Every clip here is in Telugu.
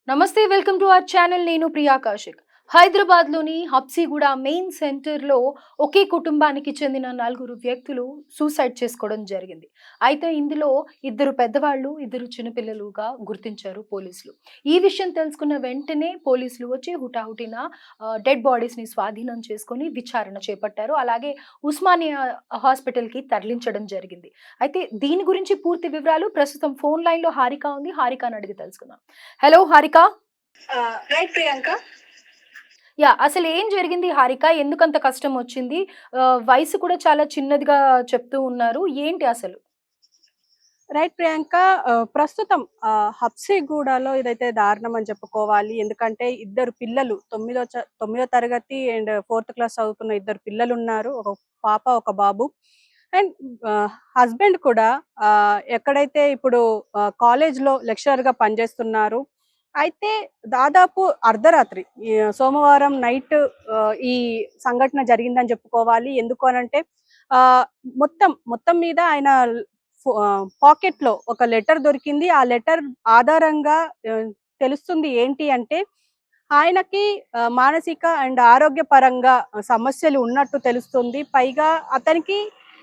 నమస్తే, వెల్కమ్ టు అవర్ ఛానల్. నేను ప్రియా కౌశిక్. హైదరాబాద్లోని హబ్సిగూడ మెయిన్ సెంటర్లో ఒకే కుటుంబానికి చెందిన నలుగురు వ్యక్తులు సూసైడ్ చేసుకోవడం జరిగింది. అయితే ఇందులో ఇద్దరు పెద్దవాళ్ళు, ఇద్దరు చిన్నపిల్లలుగా గుర్తించారు పోలీసులు. ఈ విషయం తెలుసుకున్న వెంటనే పోలీసులు వచ్చి హుటాహుటిన డెడ్ బాడీస్ని స్వాధీనం చేసుకొని విచారణ చేపట్టారు. అలాగే ఉస్మానియా హాస్పిటల్కి తరలించడం జరిగింది. అయితే దీని గురించి పూర్తి వివరాలు ప్రస్తుతం ఫోన్ లైన్లో హారిక ఉంది. హారికని అడిగి తెలుసుకుందాం. హలో హారిక. రైట్ ప్రియాంక. అసలు ఏం జరిగింది హారిక? ఎందుకంత కష్టం వచ్చింది? వయసు కూడా చాలా చిన్నదిగా చెప్తూ ఉన్నారు. ఏంటి అసలు? రైట్ ప్రియాంక. ప్రస్తుతం హబ్సిగూడలో ఇదైతే దారుణం అని చెప్పుకోవాలి. ఎందుకంటే ఇద్దరు పిల్లలు తొమ్మిదో తరగతి అండ్ ఫోర్త్ క్లాస్ చదువుతున్న ఇద్దరు పిల్లలున్నారు. ఒక పాప, ఒక బాబు. అండ్ హస్బెండ్ కూడా ఎక్కడైతే ఇప్పుడు కాలేజ్‌లో లెక్చరర్‌గా పనిచేస్తున్నారు. అయితే దాదాపు అర్ధరాత్రి సోమవారం నైట్ ఈ సంఘటన జరిగిందని చెప్పుకోవాలి. ఎందుకు అనంటే ఆహ్, మొత్తం మీద ఆయన పాకెట్‌లో ఒక లెటర్ దొరికింది. ఆ లెటర్ ఆధారంగా తెలుస్తుంది ఏంటి అంటే, ఆయనకి మానసిక అండ్ ఆరోగ్యపరంగా సమస్యలు ఉన్నట్టు తెలుస్తుంది. పైగా అతనికి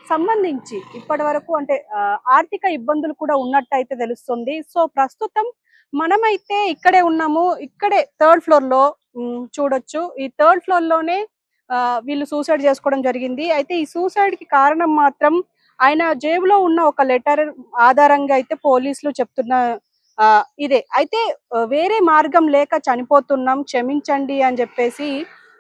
సంబంధించి ఇప్పటివరకు అంటే ఆర్థిక ఇబ్బందులు కూడా ఉన్నట్టయితే తెలుస్తుంది. సో, ప్రస్తుతం మనమైతే ఇక్కడే ఉన్నాము. ఇక్కడే థర్డ్ ఫ్లోర్‌లో చూడొచ్చు. ఈ థర్డ్ ఫ్లోర్‌లోనే వీళ్ళు సూసైడ్ చేసుకోవడం జరిగింది. అయితే ఈ సూసైడ్‌కి కారణం మాత్రం ఆయన జేబులో ఉన్న ఒక లెటర్ ఆధారంగా అయితే పోలీసులు చెప్తున్న ఇదే. అయితే వేరే మార్గం లేక చనిపోతున్నాం, క్షమించండి అని చెప్పేసి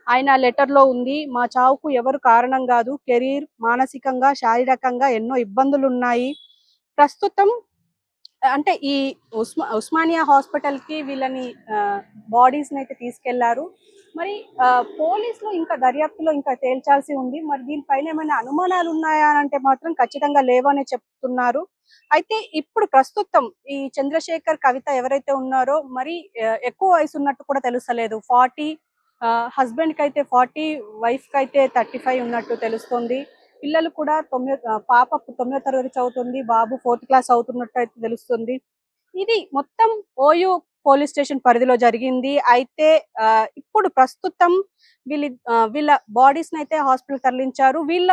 ఆయన లెటర్‌లో ఉంది. మా చావుకు ఎవరు కారణం గాదు. కెరీర్, మానసికంగా, శారీరకంగా ఎన్నో ఇబ్బందులున్నాయి. ప్రస్తుతం అంటే ఈ ఉస్మానియా హాస్పిటల్‌కి వీళ్ళని బాడీస్‌నైతే తీసుకెళ్లారు. మరి పోలీసులు ఇంకా దర్యాప్తులో ఇంకా తేల్చాల్సి ఉంది. మరి దీనిపైన ఏమైనా అనుమానాలు ఉన్నాయా అనంటే మాత్రం ఖచ్చితంగా లేవనే చెప్తున్నారు. అయితే ఇప్పుడు ప్రస్తుతం ఈ చంద్రశేఖర్, కవిత ఎవరైతే ఉన్నారో మరి ఎక్కువ వయసు ఉన్నట్టు కూడా తెలుస్తలేదు. 40, హస్బెండ్‌కైతే 40, వైఫ్‌కైతే 35 ఉన్నట్టు తెలుస్తుంది. పిల్లలు కూడా పాప 9వ తరగతి చదువుతుంది. బాబు 4థ్ క్లాస్ చదువుతున్నట్టయితే తెలుస్తుంది. ఇది మొత్తం ఓయూ పోలీస్ స్టేషన్ పరిధిలో జరిగింది. అయితే ఇప్పుడు ప్రస్తుతం వీళ్ళ బాడీస్‌నైతే హాస్పిటల్‌కి తరలించారు. వీళ్ళ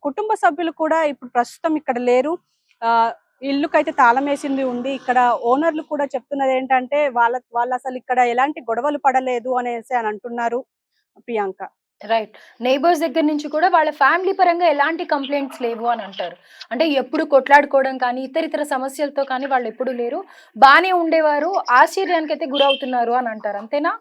కుటుంబ సభ్యులు కూడా ఇప్పుడు ప్రస్తుతం ఇక్కడ లేరు. ఆహ్, ఇల్లుకైతే తాళమేసింది ఉంది. ఇక్కడ ఓనర్‌లు కూడా చెప్తున్నదేంటంటే వాళ్ళసలు ఇక్కడ ఎలాంటి గొడవలు పడలేదు అనేసి అని అంటున్నారు ప్రియాంక. రైట్. నైబర్స్ దగ్గర నుంచి కూడా వాళ్ళ ఫ్యామిలీ పరంగా ఎలాంటి కంప్లెయింట్స్ లేవు అని అంటారు. అంటే ఎప్పుడు కొట్లాడుకోవడం కానీ, ఇతరితర సమస్యలతో కానీ వాళ్ళెప్పుడు లేరు. బానే ఉండేవారు. ఆశ్చర్యానికైతే గురవుతున్నారు అని అంటారు. అంతేనా?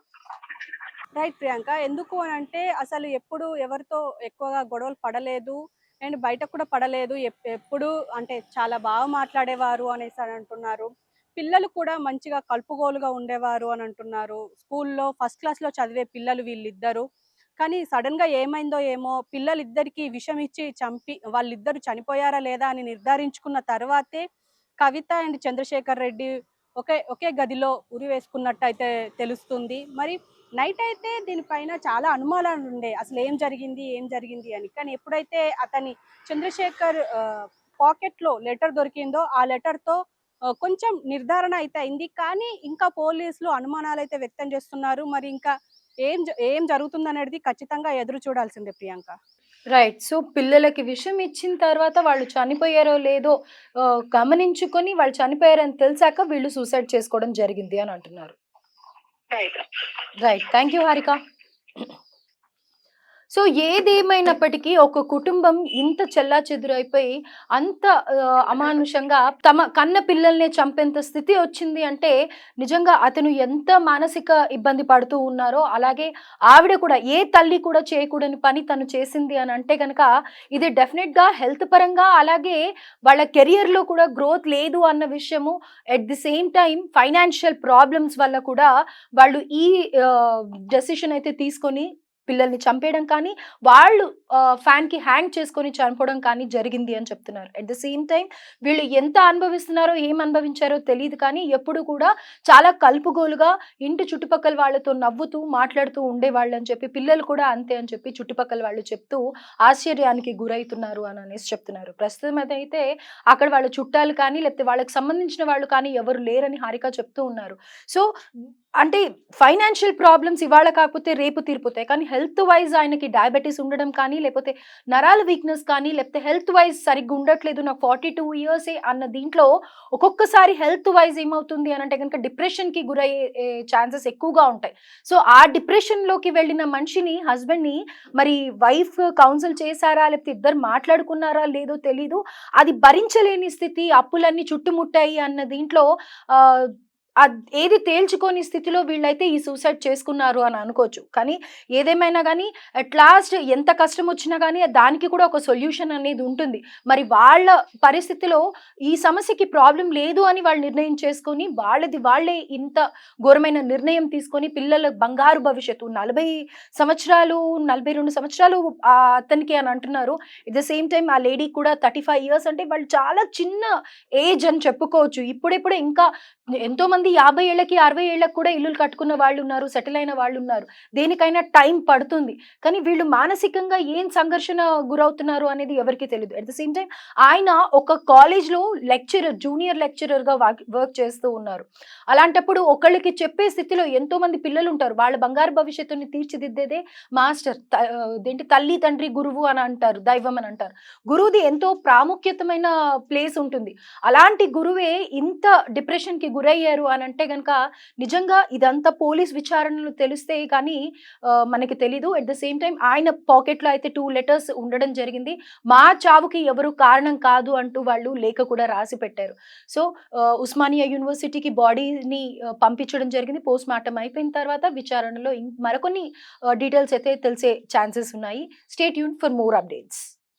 రైట్ ప్రియాంక. ఎందుకు అనంటే అసలు ఎప్పుడు ఎవరితో ఎక్కువగా గొడవలు పడలేదు. అండ్ బయట కూడా పడలేదు. ఎప్పుడు అంటే చాలా బాగా మాట్లాడేవారు అనేసి అని అంటున్నారు. పిల్లలు కూడా మంచిగా కలుపుగోలుగా ఉండేవారు అని అంటున్నారు. స్కూల్‌లో ఫస్ట్ క్లాస్‌లో చదివే పిల్లలు వీళ్ళిద్దరు. కానీ సడెన్‌గా ఏమైందో ఏమో పిల్లలిద్దరికీ విషం ఇచ్చి చంపి వాళ్ళిద్దరూ చనిపోయారా లేదా అని నిర్ధారించుకున్న తర్వాతే కవిత అండ్ చంద్రశేఖర్ రెడ్డి ఒకే గదిలో ఉరివేసుకున్నట్టయితే తెలుస్తుంది. మరి నైట్ అయితే దీనిపైన చాలా అనుమానాలుండే. ఏం జరిగింది అని. కానీ ఎప్పుడైతే చంద్రశేఖర్ పాకెట్‌లో లెటర్ దొరికిందో, ఆ లెటర్‌తో కొంచెం నిర్ధారణ అయితే అయింది. కానీ ఇంకా పోలీసులు అనుమానాలైతే వ్యక్తం చేస్తున్నారు. మరి ఇంకా ఏం జరుగుతుందనేది ఖచ్చితంగా ఎదురు చూడాల్సిందే ప్రియాంక. రైట్. సో, పిల్లలకి విషం ఇచ్చిన తర్వాత వాళ్ళు చనిపోయారో లేదో గమనించుకొని వాళ్ళు చనిపోయారని తెలిసాక వీళ్ళు సూసైడ్ చేసుకోవడం జరిగింది అని అంటున్నారు. Right. Right. Thank you Harika. So, ఏదేమైనప్పటికీ ఒక కుటుంబం ఇంత చెల్లాచెదురైపోయి అంత అమానుషంగా తమ కన్న పిల్లల్నే చంపేంత స్థితి వచ్చింది అంటే నిజంగా అతను ఎంత మానసిక ఇబ్బంది పడుతూ ఉన్నారో, అలాగే ఆవిడ కూడా ఏ తల్లి కూడా చేయకూడని పని తను చేసింది అని అంటే గనక ఇది డెఫినెట్‌గా హెల్త్ పరంగా అలాగే వాళ్ళ కెరియర్‌లో కూడా గ్రోత్ లేదు అన్న విషయము, at the same time financial problems వల్ల కూడా వాళ్ళు ఈ డెసిషన్ అయితే తీసుకొని పిల్లల్ని చంపేయడం కానీ, వాళ్ళు ఫ్యాన్‌కి హ్యాంగ్ చేసుకొని చనిపోవడం కానీ జరిగింది అని చెప్తున్నారు. అట్ ద సేమ్ టైమ్ వీళ్ళు ఎంత అనుభవిస్తున్నారో, ఏం అనుభవించారో తెలీదు కానీ, ఎప్పుడు కూడా చాలా కలుపుగోలుగా ఇంటి చుట్టుపక్కల వాళ్ళతో నవ్వుతూ, మాట్లాడుతూ ఉండేవాళ్ళని చెప్పి, పిల్లలు కూడా అంతే అని చెప్పి చుట్టుపక్కల వాళ్ళు చెప్తూ ఆశ్చర్యానికి గురైతున్నారు అని అనేసి చెప్తున్నారు. ప్రస్తుతం అదైతే అక్కడ వాళ్ళ చుట్టాలు కానీ, లేకపోతే వాళ్ళకి సంబంధించిన వాళ్ళు కానీ ఎవరు లేరని హారిక చెప్తూ ఉన్నారు. సో, అంటే ఫైనాన్షియల్ ప్రాబ్లమ్స్ ఇవాళ కాకపోతే రేపు తీరిపోతాయి. కానీ హెల్త్ వైస్ ఆయనకి డయాబెటిస్ ఉండడం కానీ, లేకపోతే నరాల వీక్‌నెస్ కానీ, లేకపోతే హెల్త్ వైస్ సరిగ్గా ఉండట్లేదు. నాకు 42 ఇయర్సే అన్న దీంట్లో ఒక్కొక్కసారి హెల్త్ వైస్ ఏమవుతుంది అనంటే గనుక డిప్రెషన్‌కి గురయ్యే ఛాన్సెస్ ఎక్కువగా ఉంటాయి. సో, ఆ డిప్రెషన్‌లోకి వెళ్ళిన మనిషిని, హస్బెండ్‌ని మరి వైఫ్ కౌన్సిల్ చేసారా? లేకపోతే ఇద్దరు మాట్లాడుకున్నారా? లేదో తెలీదు. అది భరించలేని స్థితి, అప్పులన్నీ చుట్టుముట్టాయి అన్న దీంట్లో ఆహ్, ఏది తేల్చుకోని స్థితిలో వీళ్ళైతే ఈ సూసైడ్ చేసుకున్నారు అని అనుకోవచ్చు. కానీ ఏదేమైనా గానీ అట్ లాస్ట్ ఎంత కష్టమొచ్చినా గానీ దానికి కూడా ఒక సొల్యూషన్ అనేది ఉంటుంది. మరి వాళ్ళ పరిస్థితిలో ఈ సమస్యకి ప్రాబ్లమ్ లేదు అని వాళ్ళు నిర్ణయం చేసుకొని, వాళ్ళది వాళ్ళే ఇంత ఘోరమైన నిర్ణయం తీసుకొని పిల్లల బంగారు భవిష్యత్తు 40 సంవత్సరాలు, 42 సంవత్సరాలు అతనికి అని అంటున్నారు. ఎట్ ద సేమ్ టైమ్ ఆ లేడీకి కూడా 35 ఇయర్స్ అంటే వాళ్ళు చాలా చిన్న ఏజ్ అని చెప్పుకోవచ్చు. ఇప్పుడిప్పుడే ఇంకా ఎంతోమంది 50 ఏళ్ళకి, 60 ఏళ్ళకి కూడా ఇల్లులు కట్టుకున్న వాళ్ళున్నారు, సెటిల్ అయిన వాళ్ళున్నారు. దేనికైనా టైం పడుతుంది. కానీ వీళ్ళు మానసికంగా ఏం సంఘర్షణ గురవుతున్నారు అనేది ఎవరికీ తెలీదు. అట్ ద సేమ్ టైమ్ ఆయన ఒక కాలేజ్‌లో లెక్చరర్, జూనియర్ లెక్చరర్‌గా వర్క్ చేస్తూ ఉన్నారు. అలాంటప్పుడు ఒకళ్ళకి చెప్పే స్థితిలో ఎంతోమంది పిల్లలుంటారు. వాళ్ళ బంగారు భవిష్యత్తుని తీర్చిదిద్దేదే మాస్టర్. ఇదేంటి తల్లి, తండ్రి, గురువు అని అంటారు. దైవం అని అంటారు. గురువుది ఎంతో ప్రాముఖ్యతమైన ప్లేస్ ఉంటుంది. అలాంటి గురువే ఇంత డిప్రెషన్‌కి గురయ్యారు అనంటే గనక నిజంగా ఇదంతా పోలీస్ విచారణలో తెలిస్తే కానీ మనకి తెలీదు. అట్ ద సేమ్ టైమ్ ఆయన పాకెట్‌లో అయితే 2 లెటర్స్ ఉండడం జరిగింది. మా చావుకి ఎవరు కారణం కాదు అంటూ వాళ్ళు లేఖ కూడా రాసి పెట్టారు. సో, ఉస్మానియా యూనివర్సిటీకి బాడీని పంపించడం జరిగింది. పోస్ట్ మార్టం అయిపోయిన తర్వాత విచారణలో మరికొన్ని డీటెయిల్స్ అయితే తెలిసే ఛాన్సెస్ ఉన్నాయి. Stay tuned for more updates.